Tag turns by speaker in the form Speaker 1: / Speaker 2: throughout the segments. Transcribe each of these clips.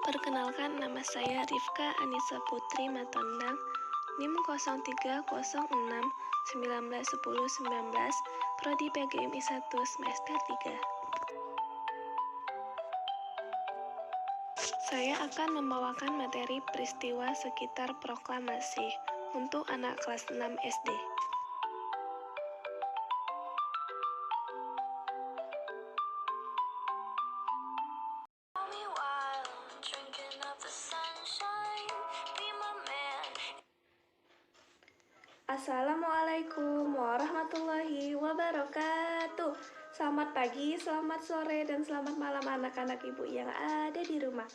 Speaker 1: Perkenalkan, nama saya Rifka Anissa Putri Matondang, NIM 0306191019, Prodi PGMI 1 semester 3. Saya akan membawakan materi peristiwa sekitar proklamasi untuk anak kelas 6 SD. Assalamualaikum warahmatullahi wabarakatuh. Selamat pagi, selamat sore, dan selamat malam anak-anak ibu yang ada di rumah.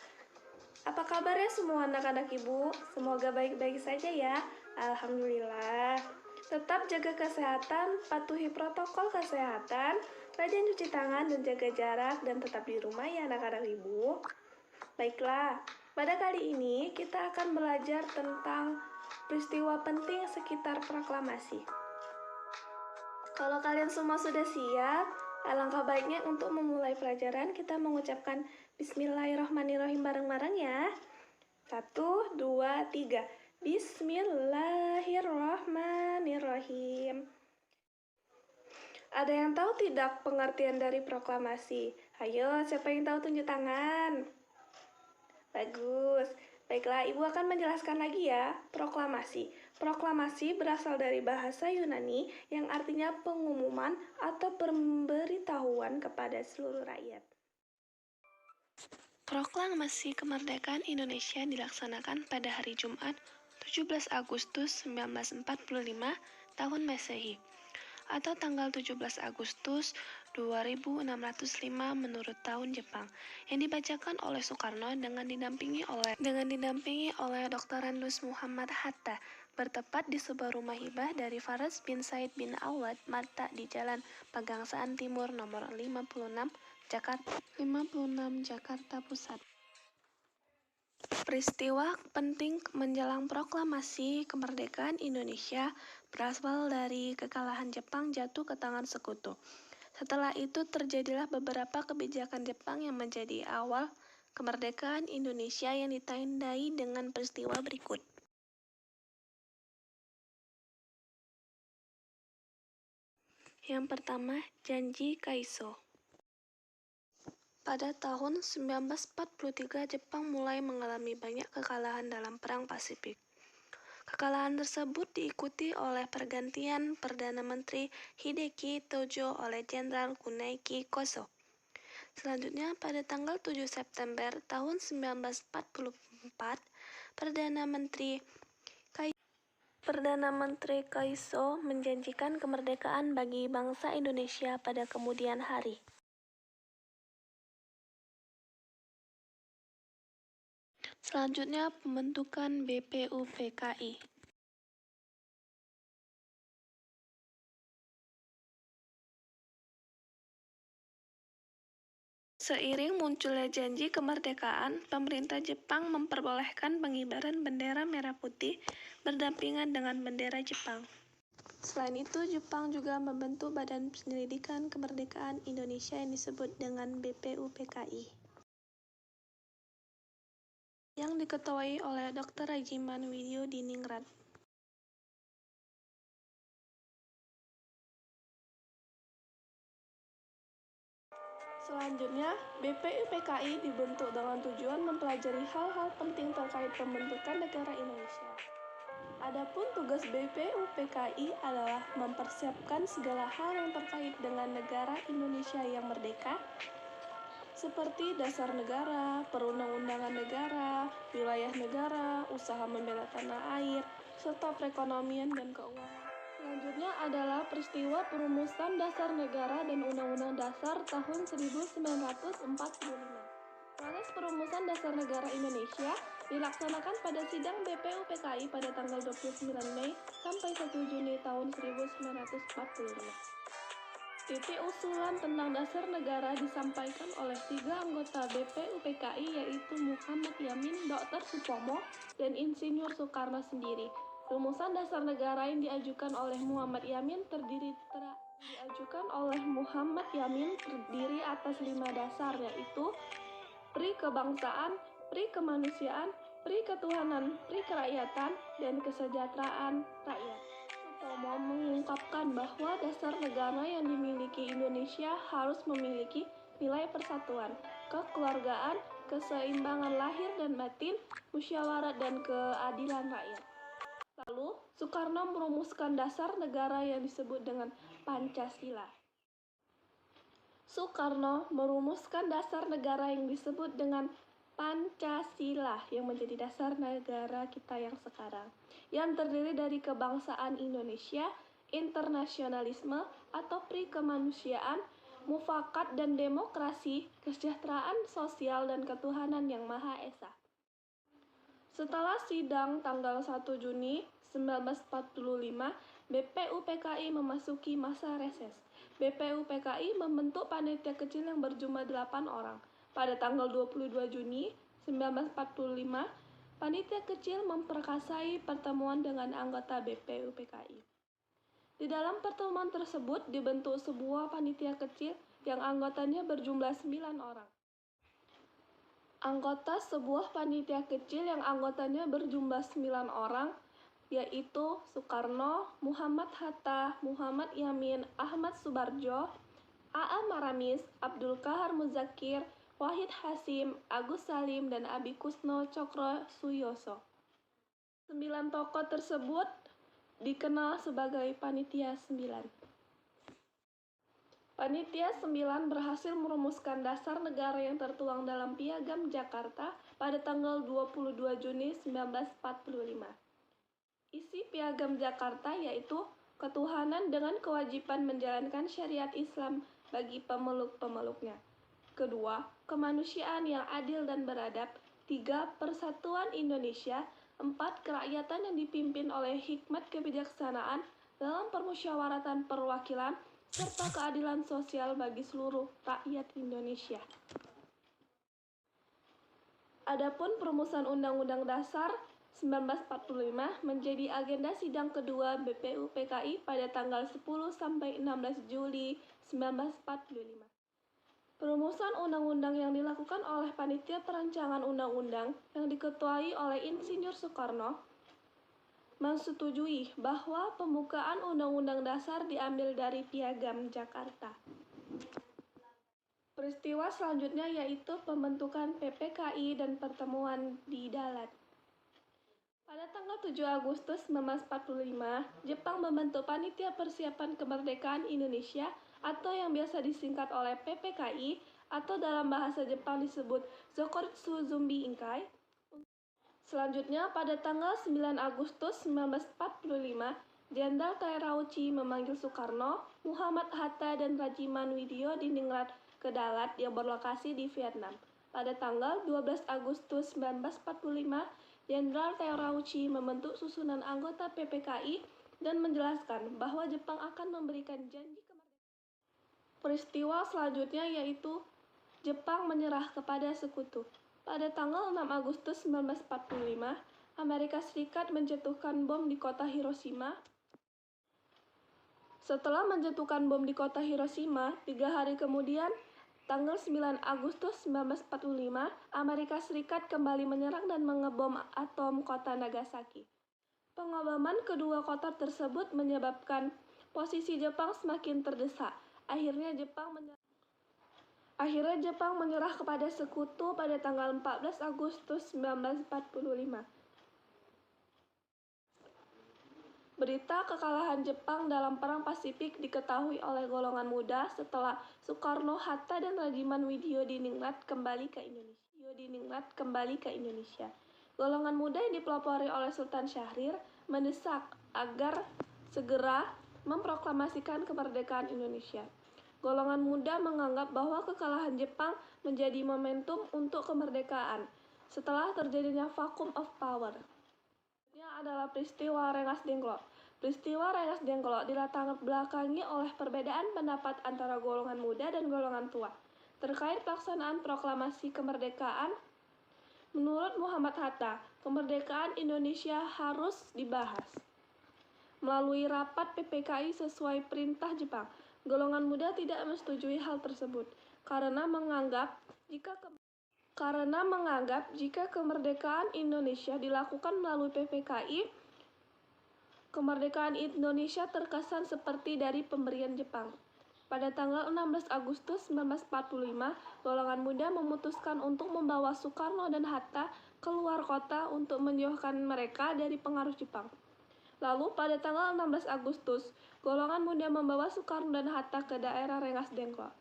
Speaker 1: Apa kabarnya semua anak-anak ibu? Semoga baik-baik saja ya. Alhamdulillah. Tetap jaga kesehatan, patuhi protokol kesehatan, rajin cuci tangan dan jaga jarak, dan tetap di rumah ya anak-anak ibu. Baiklah, pada kali ini kita akan belajar tentang peristiwa penting sekitar proklamasi. Kalau kalian semua sudah siap, alangkah baiknya untuk memulai pelajaran kita mengucapkan Bismillahirrahmanirrahim bareng-bareng ya. 1, 2, 3. Bismillahirrahmanirrahim. Ada yang tahu tidak pengertian dari proklamasi? Ayo, siapa yang tahu tunjuk tangan? Bagus. Baiklah, Ibu akan menjelaskan lagi ya. Proklamasi. Proklamasi berasal dari bahasa Yunani yang artinya pengumuman atau pemberitahuan kepada seluruh rakyat. Proklamasi kemerdekaan Indonesia dilaksanakan pada hari Jumat 17 Agustus 1945 tahun Masehi atau tanggal 17 Agustus 2605 menurut tahun Jepang, yang dibacakan oleh Soekarno dengan didampingi oleh Dr. Randus Muhammad Hatta, bertepat di sebuah rumah hibah dari Faraz bin Said bin Awad Marta di Jalan Pegangsaan Timur nomor 56 Jakarta Pusat. Peristiwa penting menjelang proklamasi kemerdekaan Indonesia berasal dari kekalahan Jepang jatuh ke tangan sekutu. Setelah itu terjadilah beberapa kebijakan Jepang yang menjadi awal kemerdekaan Indonesia yang ditandai dengan peristiwa berikut. Yang pertama, Janji Kaiso. Pada tahun 1943, Jepang mulai mengalami banyak kekalahan dalam Perang Pasifik. Kekalahan tersebut diikuti oleh pergantian Perdana Menteri Hideki Tojo oleh Jenderal Kunihiko Koso. Selanjutnya, pada tanggal 7 September tahun 1944, Perdana Menteri Kaiso menjanjikan kemerdekaan bagi bangsa Indonesia pada kemudian hari. Selanjutnya, pembentukan BPUPKI. Seiring munculnya janji kemerdekaan, pemerintah Jepang memperbolehkan pengibaran bendera merah putih berdampingan dengan bendera Jepang. Selain itu, Jepang juga membentuk Badan Penyelidikan Kemerdekaan Indonesia yang disebut dengan BPUPKI, yang diketuai oleh Dr. Rajiman Widyodiningrat. Selanjutnya, BPUPKI dibentuk dengan tujuan mempelajari hal-hal penting terkait pembentukan negara Indonesia. Adapun tugas BPUPKI adalah mempersiapkan segala hal yang terkait dengan negara Indonesia yang merdeka, seperti dasar negara, perundang-undangan negara, wilayah negara, usaha membela tanah air, serta perekonomian dan keuangan. Selanjutnya adalah peristiwa perumusan dasar negara dan Undang-Undang Dasar tahun 1945. Proses perumusan dasar negara Indonesia dilaksanakan pada sidang BPUPKI pada tanggal 29 Mei sampai 1 Juni tahun 1945. Titik usulan tentang dasar negara disampaikan oleh 3 anggota BPUPKI, yaitu Muhammad Yamin, Dr. Supomo, dan Insinyur Soekarno sendiri. Rumusan dasar negara yang diajukan oleh Muhammad Yamin terdiri atas 5 dasar, yaitu perikebangsaan, pri kemanusiaan, pri ketuhanan, pri kerakyatan, dan kesejahteraan rakyat. Sutomo mengungkapkan bahwa dasar negara yang dimiliki Indonesia harus memiliki nilai persatuan, kekeluargaan, keseimbangan lahir dan batin, musyawarah dan keadilan rakyat. Lalu, Soekarno merumuskan dasar negara yang disebut dengan Pancasila. Soekarno merumuskan dasar negara yang disebut dengan Pancasila yang menjadi dasar negara kita yang sekarang, yang terdiri dari kebangsaan Indonesia, internasionalisme atau pri kemanusiaan, mufakat dan demokrasi, kesejahteraan sosial dan ketuhanan yang Maha Esa. Setelah sidang tanggal 1 Juni 1945, BPUPKI memasuki masa reses. BPUPKI membentuk panitia kecil yang berjumlah 8 orang. Pada tanggal 22 Juni 1945, panitia kecil memperkasai pertemuan dengan anggota BPUPKI. Di dalam pertemuan tersebut dibentuk sebuah panitia kecil yang anggotanya berjumlah 9 orang. Anggota sebuah panitia kecil yang anggotanya berjumlah 9 orang, yaitu Soekarno, Muhammad Hatta, Muhammad Yamin, Ahmad Subarjo, A.A. Maramis, Abdul Qahar Muzakir, Wahid Hasyim, Agus Salim, dan Abi Kusno Cokro Suyoso. 9 tokoh tersebut dikenal sebagai Panitia 9. Panitia 9 berhasil merumuskan dasar negara yang tertuang dalam Piagam Jakarta pada tanggal 22 Juni 1945. Isi Piagam Jakarta yaitu ketuhanan dengan kewajiban menjalankan syariat Islam bagi pemeluk-pemeluknya. Kedua, kemanusiaan yang adil dan beradab. 3, persatuan Indonesia. 4, kerakyatan yang dipimpin oleh hikmat kebijaksanaan dalam permusyawaratan perwakilan serta keadilan sosial bagi seluruh rakyat Indonesia. Adapun perumusan Undang-Undang Dasar 1945 menjadi agenda sidang kedua BPUPKI pada tanggal 10 sampai 16 Juli 1945. Perumusan undang-undang yang dilakukan oleh Panitia Perancangan Undang-Undang yang diketuai oleh Insinyur Soekarno menyetujui bahwa pembukaan Undang-Undang Dasar diambil dari Piagam Jakarta. Peristiwa selanjutnya yaitu pembentukan PPKI dan pertemuan di Dalat. Pada tanggal 7 Agustus 1945, Jepang membentuk Panitia Persiapan Kemerdekaan Indonesia atau yang biasa disingkat oleh PPKI atau dalam bahasa Jepang disebut Zokoritsu Zumbi Inkai. Selanjutnya, pada tanggal 9 Agustus 1945, Jenderal Tairauchi memanggil Soekarno, Muhammad Hatta, dan Rajiman Widyo Diningrat ke Dalat yang berlokasi di Vietnam. Pada tanggal 12 Agustus 1945, Jenderal Tairauchi membentuk susunan anggota PPKI dan menjelaskan bahwa Jepang akan memberikan janji kemerdekaan. Peristiwa selanjutnya yaitu Jepang menyerah kepada sekutu. Pada tanggal 6 Agustus 1945, Amerika Serikat menjatuhkan bom di kota Hiroshima. Setelah menjatuhkan bom di kota Hiroshima, 3 hari kemudian, tanggal 9 Agustus 1945, Amerika Serikat kembali menyerang dan mengebom atom kota Nagasaki. Pengeboman kedua kota tersebut menyebabkan posisi Jepang semakin terdesak. Akhirnya Jepang menyerah kepada sekutu pada tanggal 14 Agustus 1945. Berita kekalahan Jepang dalam Perang Pasifik diketahui oleh golongan muda setelah Soekarno, Hatta, dan Rajiman Widyo Diningrat kembali ke Indonesia. Golongan muda yang dipelopori oleh Sultan Syahrir mendesak agar segera memproklamasikan kemerdekaan Indonesia. Golongan muda menganggap bahwa kekalahan Jepang menjadi momentum untuk kemerdekaan setelah terjadinya vacuum of power. Ini adalah peristiwa Rengas Dengklok. Peristiwa Rengas Dengklok dilatar belakangi oleh perbedaan pendapat antara golongan muda dan golongan tua terkait pelaksanaan proklamasi kemerdekaan. Menurut Muhammad Hatta, kemerdekaan Indonesia harus dibahas melalui rapat PPKI sesuai perintah Jepang. Golongan muda tidak menyetujui hal tersebut karena menganggap karena menganggap jika kemerdekaan Indonesia dilakukan melalui PPKI, kemerdekaan Indonesia terkesan seperti dari pemberian Jepang. Pada tanggal 16 Agustus 1945, golongan muda memutuskan untuk membawa Soekarno dan Hatta keluar kota untuk menjauhkan mereka dari pengaruh Jepang. Lalu pada tanggal 16 Agustus, golongan muda membawa Soekarno dan Hatta ke daerah Rengas Dengklok.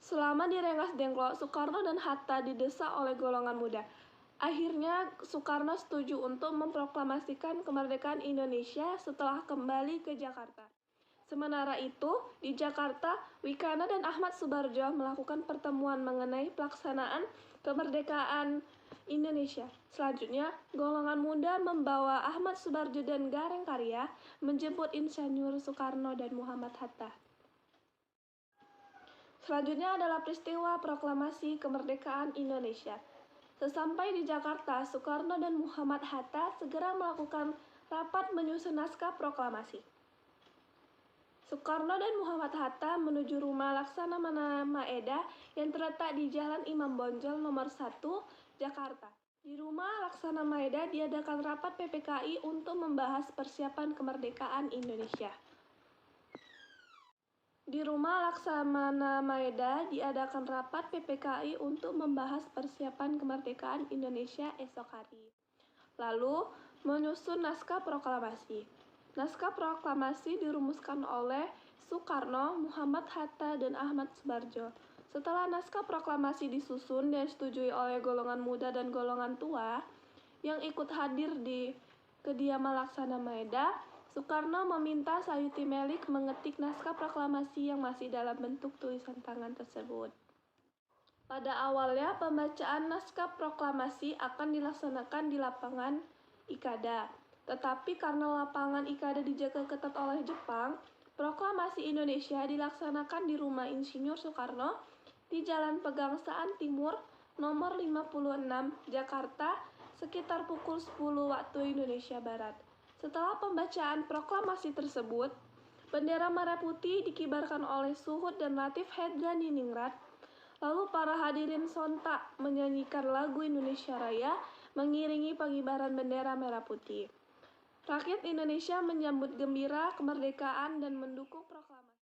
Speaker 1: Selama di Rengas Dengklok, Soekarno dan Hatta didesak oleh golongan muda. Akhirnya Soekarno setuju untuk memproklamasikan kemerdekaan Indonesia setelah kembali ke Jakarta. Sementara itu, di Jakarta, Wikana dan Ahmad Subarjo melakukan pertemuan mengenai pelaksanaan kemerdekaan Indonesia. Selanjutnya, golongan muda membawa Ahmad Subarjo dan Gareng Karya menjemput Insinyur Soekarno dan Muhammad Hatta. Selanjutnya adalah peristiwa proklamasi kemerdekaan Indonesia. Sesampai di Jakarta, Soekarno dan Muhammad Hatta segera melakukan rapat menyusun naskah proklamasi. Soekarno dan Muhammad Hatta menuju rumah Laksamana Maeda yang terletak di Jalan Imam Bonjol nomor 1, Jakarta. Di rumah Laksamana Maeda diadakan rapat PPKI untuk membahas persiapan kemerdekaan Indonesia. Di rumah Laksamana Maeda diadakan rapat PPKI untuk membahas persiapan kemerdekaan Indonesia esok hari. Lalu menyusun naskah proklamasi. Naskah proklamasi dirumuskan oleh Soekarno, Muhammad Hatta, dan Ahmad Subarjo. Setelah naskah proklamasi disusun dan disetujui oleh golongan muda dan golongan tua yang ikut hadir di kediaman Laksamana Maeda, Soekarno meminta Sayuti Melik mengetik naskah proklamasi yang masih dalam bentuk tulisan tangan tersebut. Pada awalnya, pembacaan naskah proklamasi akan dilaksanakan di lapangan Ikada. Tetapi karena lapangan Ikada dijaga ketat oleh Jepang, proklamasi Indonesia dilaksanakan di rumah Insinyur Soekarno di Jalan Pegangsaan Timur nomor 56, Jakarta, sekitar pukul 10 waktu Indonesia Barat. Setelah pembacaan proklamasi tersebut, bendera merah putih dikibarkan oleh Suhut dan Latif Hedganingrat. Lalu para hadirin sontak menyanyikan lagu Indonesia Raya mengiringi pengibaran bendera merah putih. Rakyat Indonesia menyambut gembira kemerdekaan dan mendukung proklamasi.